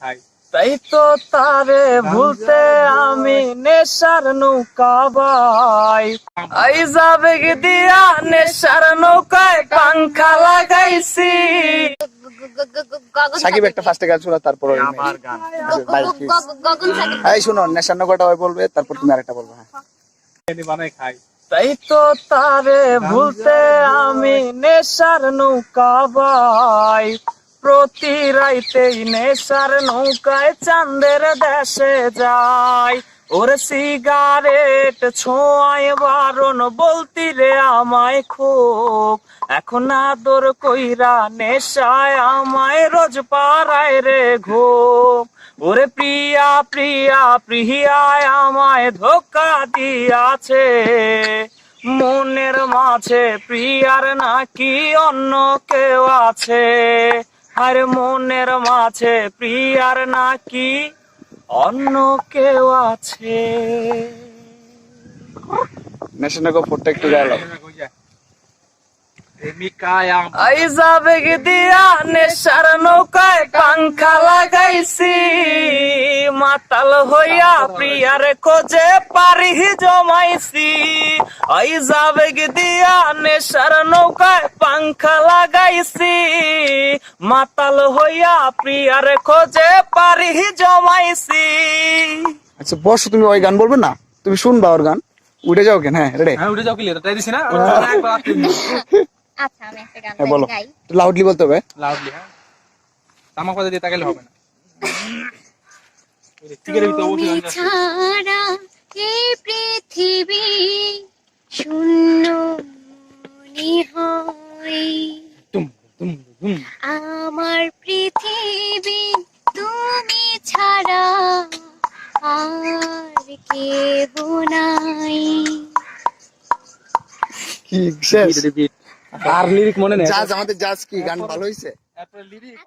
খাই। তাই তো তারে ভুলতে আমি নেশার নৌকা বাই। আই যাবে দিয়া নেশার নৌকায় পাংখা লাগাইছি। সাকিব একটা ফার্স্টে গান শোনা, তারপর আমার গান এই শুনো, নেশার নৌকাটা ওই বলবে, তারপর তুমি আরেকটা বলবে। বানাই খাই। তাই তো তারে ভুলতে আমি নেশার নৌকা বাই। প্রতি রাইতেই নেশার নৌকায় চাঁদের দেশে যাই। ওরে সিগারেট ছোঁয়ায় বারণ বলতি রে আমায় খুব। এখন আদর কইরা নেশায় আমায় রোজ পাড়ায় রে ঘুম। ওরে প্রিয়া প্রিয়া প্রিয়ায় আমায় ধোকা দিয়াছে। মনের মাঝে প্রিয়ার নাকি অন্য কেউ আছে। আরে মনের মাঝে প্রিয়ার নাকি অন্য কেউ আছে। নেশার নৌকা ফোরটা একটু গেল। আই যাবে দিয়া নেশার নৌকায় পাংখা লাগাইছি। মাতাল হইয়া প্রিয়ার খোঁজে পারি জমাইছি। আই যাবে দিয়া নেশার নৌকায় পাংখা লাগাইছি। মাতাল হইয়া প্রিয়ার খোঁজে পারি জমাইছি। আচ্ছা বসো, তুমি ওই গান বলবে না, তুমি শুনবা ওর গান, উঠে যাও কেন? হ্যাঁ রেডি? হ্যাঁ উঠে যাও, কি লিয়ে তাই দিছি না। আচ্ছা আমি একটা গান বলো, গাই। লাউডলি বলতে হবে। লাউডলি, হ্যাঁ তামাক পাতা দিয়ে তাকাইলে হবে না। টিকের ভিতরে তুমি অবশ্যই গান আছে। ছাড়া এই পৃথিবী শূন্য মনে হয়। তুম তুম তুম। আমার পৃথিবী তুমি ছাড়া আর কেহ নাই। কি শেষ? আর লিরিক মনে নেই। জাজ, আমাদের জাজ কি গান ভালো হয়েছে? এরপর লিরিক